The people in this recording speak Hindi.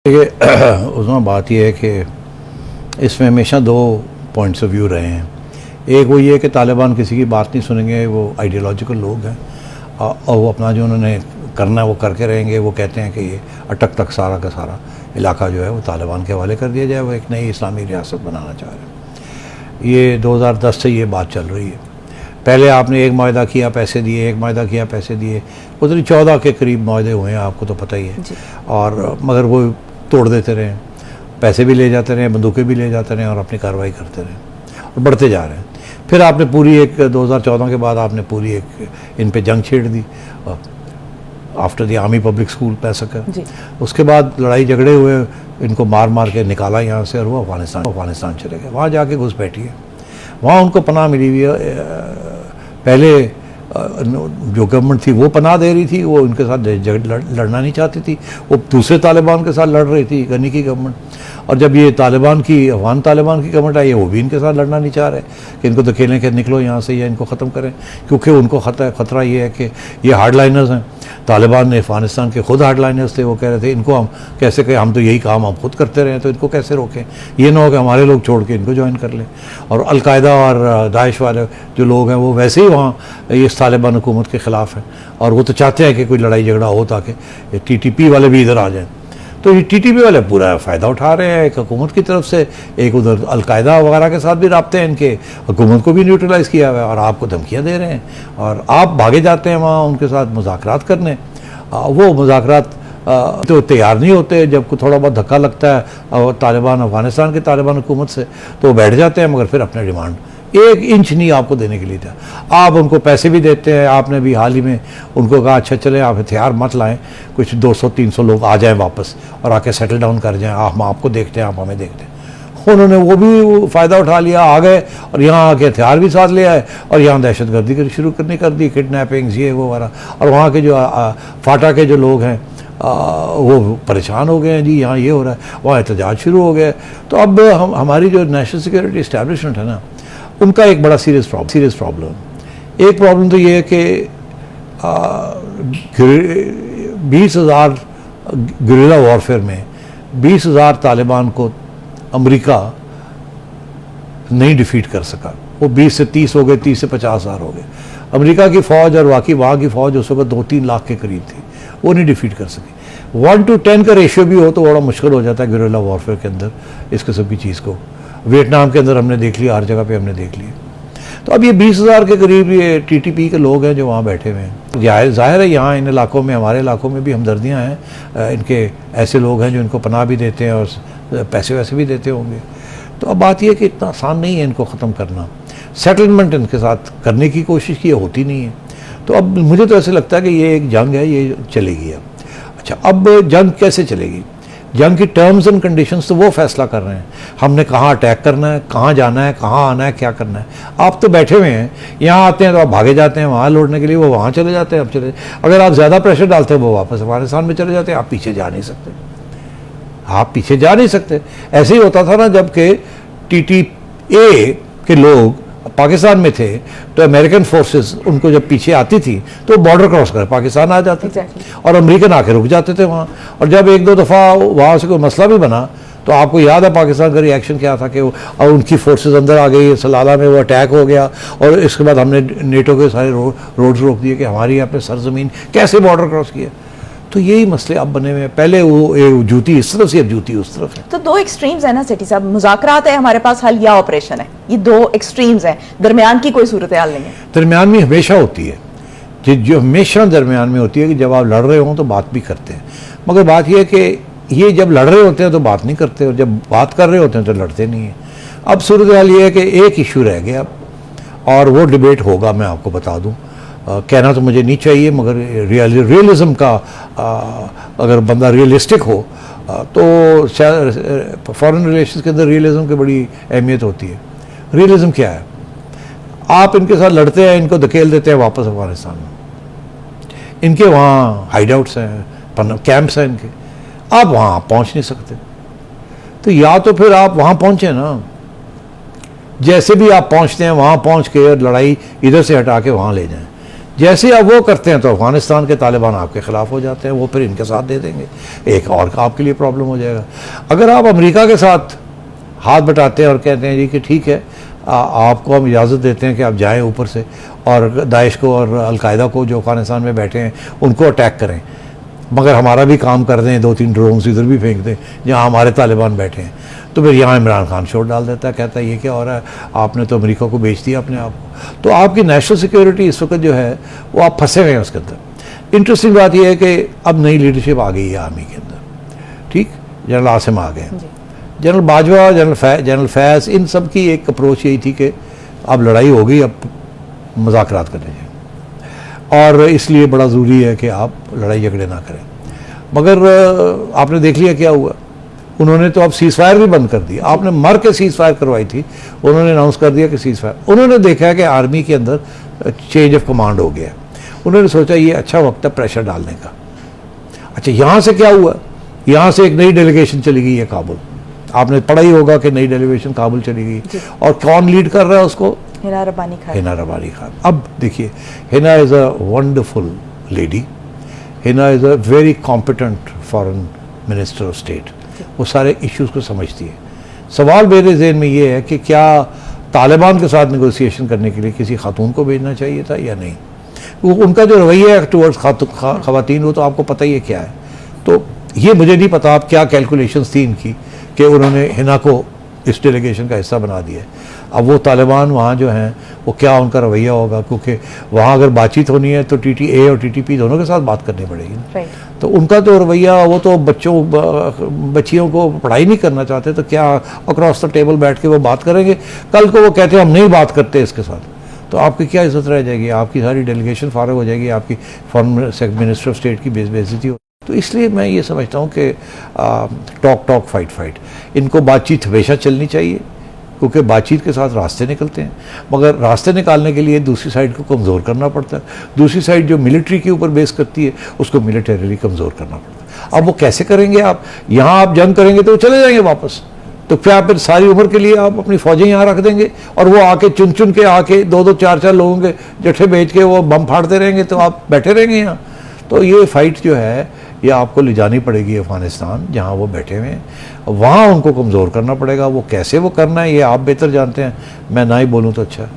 देखिए उसमें बात यह है कि इसमें हमेशा दो पॉइंट्स ऑफ व्यू रहे हैं। एक वो ये है कि तालिबान किसी की बात नहीं सुनेंगे, वो आइडियोलॉजिकल लोग हैं और वो अपना जो उन्होंने करना है वो करके रहेंगे। वो कहते हैं कि ये अटक तक सारा का सारा इलाका जो है वो तालिबान के हवाले कर दिया जाए, वो एक नई इस्लामी रियासत बनाना चाह रहे हैं। ये 2010 से ये बात चल रही है। पहले आपने एक माहिदा किया पैसे दिए, एक माहिदा किया पैसे दिए, उधर 14 के करीब माहिदे हुए हैं, आपको तो पता ही है। और मगर वो तोड़ देते रहे, पैसे भी ले जाते रहे, बंदूकें भी ले जाते रहे और अपनी कार्रवाई करते रहे और बढ़ते जा रहे हैं। फिर आपने पूरी एक 2014 के बाद आपने पूरी एक इन पे जंग छेड़ दी after the army public school पैसकर। उसके बाद लड़ाई झगड़े हुए, इनको मार मार के निकाला यहाँ से और वो अफगानिस्तान चले गए। वहाँ जाके घुस बैठी है, वहाँ उनको पनाह मिली हुई है। पहले जो गवर्नमेंट थी वो पनाह दे रही थी, वो उनके साथ लड़ना नहीं चाहती थी, वो दूसरे तालिबान के साथ लड़ रही थी, गनी की गवर्नमेंट। और जब ये तालिबान की अफगान तालिबान की गवर्नमेंट आई है, वो भी इनके साथ लड़ना नहीं चाह रहे कि इनको धकेलें कि निकलो यहाँ से या इनको ख़त्म करें, क्योंकि उनको खतरा ये है कि ये हार्डलाइनर्स हैं। तालिबान ने अफगानिस्तान के खुद हार्डलाइनर्स थे, वो कह रहे थे इनको हम कैसे कहें, हम तो यही काम हम खुद करते रहे, तो इनको कैसे रोकें, ये ना हो कि हमारे लोग छोड़ के इनको ज्वाइन कर लें। और अलकायदा और दाइश वाले जो लोग हैं वो वैसे ही वहाँ इस तालिबान हुकूमत के ख़िलाफ़ हैं और वो तो चाहते हैं कि कोई लड़ाई झगड़ा हो ताकि TTP वाले भी इधर आ जाएँ। तो ये TTP वाले पूरा फ़ायदा उठा रहे हैं, एक हुकूमत की तरफ से, एक उधर अलकायदा वगैरह के साथ भी राब्ते हैं इनके, हुकूमत को भी न्यूट्रलाइज़ किया हुआ है और आपको धमकियाँ दे रहे हैं और आप भागे जाते हैं वहाँ उनके साथ मुज़ाकरात करने। वो मुज़ाकरात तो तैयार नहीं होते, जब को थोड़ा बहुत धक्का लगता है और तालिबान अफगानिस्तान के तालिबान हुकूमत से तो वो बैठ जाते हैं, मगर फिर अपने डिमांड 1 इंच नहीं आपको देने के लिए था। आप उनको पैसे भी देते हैं, आपने भी हाल ही में उनको कहा अच्छा चले आप हथियार मत लाएं, कुछ 200-300 लोग आ जाएं वापस और आके सेटल डाउन कर जाएं, हम आपको देखते हैं, आप हमें देखते हैं। उन्होंने वो भी फ़ायदा उठा लिया, आ गए और यहाँ आके हथियार भी साथ ले आए और यहाँ दहशतगर्दी शुरू करनी कर दी, किडनैपिंग्स ये वो वगैरह। और वहाँ के जो फाटा के जो लोग हैं वो परेशान हो गए हैं, जी यहाँ ये हो रहा है, वहाँ एहतजाज शुरू हो गया। तो अब हमारी जो नेशनल सिक्योरिटी इस्टेब्लिशमेंट है ना, उनका एक बड़ा सीरियस प्रॉब्लम। एक प्रॉब्लम तो ये है कि 20,000 गुरिल्ला वॉरफेयर में 20,000 तालिबान को अमेरिका नहीं डिफीट कर सका। वो 20 से 30 हो गए, 30 से 50,000 हो गए। अमेरिका की फ़ौज और वाकई वहाँ की फ़ौज उस वक्त 2-3 लाख के करीब थी, वो नहीं डिफीट कर सकी। 1:10 का रेशियो भी हो तो बड़ा मुश्किल हो जाता है गुरिल्ला वॉरफेयर के अंदर इस किस्म की चीज़ को। वियतनाम के अंदर हमने देख लिया, हर जगह पे हमने देख लिया। तो अब ये 20,000 के करीब ये TTP के लोग हैं जो वहाँ बैठे हुए हैं। ज़ाहिर है यहाँ इन इलाकों में, हमारे इलाकों में भी हमदर्दियाँ हैं, इनके ऐसे लोग हैं जो इनको पनाह भी देते हैं और पैसे वैसे भी देते होंगे। तो अब बात यह है कि इतना आसान नहीं है इनको ख़त्म करना। सेटलमेंट इनके साथ करने की कोशिश की होती नहीं है। तो अब मुझे तो ऐसे लगता है कि ये एक जंग है, ये चलेगी अब। अच्छा, अब जंग कैसे चलेगी? जंग की टर्म्स एंड कंडीशंस तो वो फैसला कर रहे हैं, हमने कहाँ अटैक करना है, कहाँ जाना है, कहाँ आना है, क्या करना है। आप तो बैठे हुए हैं, यहाँ आते हैं तो आप भागे जाते हैं वहाँ लौटने के लिए, वो वहाँ चले जाते हैं, आप चले। अगर आप ज़्यादा प्रेशर डालते हैं वो वापस अफगानिस्तान में चले जाते हैं, आप पीछे जा नहीं सकते, आप पीछे जा नहीं सकते। ऐसे ही होता था ना जबकि TTA के लोग पाकिस्तान में थे तो अमेरिकन फोर्सेस उनको जब पीछे आती थी तो बॉर्डर क्रॉस कर पाकिस्तान आ जाते थे और अमेरिकन आके रुक जाते थे वहाँ। और जब 1-2 दफ़ा वहाँ से कोई मसला भी बना तो आपको याद है पाकिस्तान का रिएक्शन क्या था कि और उनकी फोर्सेस अंदर आ गई, सलाला में वो अटैक हो गया और इसके बाद हमने नेटो के सारे रोड्स रोक दिए कि हमारी यहाँ पे सरजमीन कैसे बॉर्डर क्रॉस किया। तो यही मसले अब बने हुए हैं। पहले वो जूती इस तरफ से, अब जूती उस तरफ है। तो 2 एक्सट्रीम्स है ना सेठी साहब, मुज़ाकरात है हमारे पास हल या ऑपरेशन है, ये 2 एक्सट्रीम्स हैं, दरमियान की कोई सूरत हाल नहीं है। दरमियान में हमेशा होती है, जो हमेशा दरमियान में होती है कि जब आप लड़ रहे हो तो बात भी करते हैं, मगर बात यह है कि ये जब लड़ रहे होते हैं तो बात नहीं करते और जब बात कर रहे होते हैं तो लड़ते नहीं हैं। अब सूरत हाल ये है कि एक इशू रह गया और वो डिबेट होगा, मैं आपको बता दूँ। कहना तो मुझे नहीं चाहिए मगर रियलिज्म का अगर बंदा रियलिस्टिक हो तो शायद फॉरेन रिलेशंस के अंदर रियलिज्म की बड़ी अहमियत होती है। रियलिज्म क्या है? आप इनके साथ लड़ते हैं, इनको धकेल देते हैं वापस अफगानिस्तान में, इनके वहाँ हाइड आउट्स हैं, कैंप्स हैं इनके, आप वहाँ पहुँच नहीं सकते। तो या तो फिर आप वहाँ पहुँचे ना, जैसे भी आप पहुँचते हैं वहाँ पहुँच के और लड़ाई इधर से हटा के वहाँ ले जाएं। जैसे अब वो करते हैं तो अफगानिस्तान के तालिबान आपके ख़िलाफ़ हो जाते हैं, वो फिर इनके साथ दे देंगे, एक और का आपके लिए प्रॉब्लम हो जाएगा। अगर आप अमेरिका के साथ हाथ बटाते हैं और कहते हैं जी कि ठीक है आपको हम इजाज़त देते हैं कि आप जाएं ऊपर से और दाइश को और अलकायदा को जो अफगानिस्तान में बैठे हैं उनको अटैक करें, मगर हमारा भी काम कर दें, 2-3 ड्रोन्स इधर भी फेंक दें जहाँ हमारे तालिबान बैठे हैं, तो फिर यहाँ इमरान खान शोर डाल देता है, कहता है ये क्या हो रहा है, आपने तो अमेरिका को बेच दिया अपने आप को। तो आपकी नेशनल सिक्योरिटी इस वक्त जो है वो आप फंसे हुए हैं उसके अंदर। इंटरेस्टिंग बात यह है कि अब नई लीडरशिप आ गई है आर्मी के अंदर, ठीक, जनरल आसिम आ गए, जनरल बाजवा, जनरल फैज़, इन सब की एक अप्रोच यही थी कि अब लड़ाई हो गई, अब मुज़ाकरात करने चाहिए और इसलिए बड़ा ज़रूरी है कि आप लड़ाई झगड़े ना करें। मगर आपने देख लिया क्या हुआ, उन्होंने तो अब सीज़ फायर भी बंद कर दिया। आपने मर के सीज़ फायर करवाई थी, उन्होंने अनाउंस कर दिया कि सीज़ फायर। उन्होंने देखा है कि आर्मी के अंदर चेंज ऑफ कमांड हो गया, उन्होंने सोचा ये अच्छा वक्त है प्रेशर डालने का। अच्छा, यहाँ से क्या हुआ, यहाँ से एक नई डेलीगेशन चली गई है काबुल, आपने पढ़ा ही होगा कि नई डेलीगेशन काबुल चली गई, और कौन लीड कर रहा है उसको, हिना रब्बानी खान। हिना रब्बानी खान। अब देखिए, Hina is a wonderful lady, Hina is a very competent foreign minister of state, वो सारे इश्यूज़ को समझती है। सवाल मेरे ज़हन में ये है कि क्या तालिबान के साथ नेगोशिएशन करने के लिए किसी खातून को भेजना चाहिए था या नहीं। वो उनका जो रवैया है टूवर्ड्स ख़वातीन, वो तो आपको पता ही है क्या है। तो ये मुझे नहीं पता आप क्या कैलकुलेशंस थी इनकी कि उन्होंने हिना को इस डेलीगेशन का हिस्सा बना दिया है। अब वो तालिबान वहाँ जो हैं वो क्या उनका रवैया होगा, क्योंकि वहाँ अगर बातचीत होनी है तो TTA और TTP दोनों के साथ बात करनी पड़ेगी। तो उनका तो रवैया, वो तो बच्चियों को पढ़ाई नहीं करना चाहते, तो क्या अक्रॉस द टेबल बैठ के वो बात करेंगे। कल को वो कहते हैं हम नहीं बात करते इसके साथ, तो आपकी क्या इज्जत रह जाएगी, आपकी सारी डेलीगेशन फारग हो जाएगी, आपकी फॉरेन मिनिस्टर ऑफ स्टेट की बेइज्जती हो। तो इसलिए मैं ये समझता हूँ कि टॉक फाइट, इनको बातचीत हमेशा चलनी चाहिए, क्योंकि बातचीत के साथ रास्ते निकलते हैं। मगर रास्ते निकालने के लिए दूसरी साइड को कमज़ोर करना पड़ता है। दूसरी साइड जो मिलिट्री के ऊपर बेस करती है उसको मिलिटरीली कमज़ोर करना पड़ता है। अब वो कैसे करेंगे, आप यहाँ आप जंग करेंगे तो वो चले जाएंगे वापस, तो फिर सारी उम्र के लिए आप अपनी फ़ौजें यहाँ रख देंगे और वो आके चुन के आके 2-2, 4-4 लोगों के जट्ठे भेज के वो बम फाड़ते रहेंगे, तो आप बैठे रहेंगे यहाँ। तो ये फ़ाइट जो है ये आपको ले जानी पड़ेगी अफ़गानिस्तान, जहाँ वो बैठे हुए हैं, वहाँ उनको कमज़ोर करना पड़ेगा। वो कैसे वो करना है ये आप बेहतर जानते हैं, मैं ना ही बोलूँ तो अच्छा है।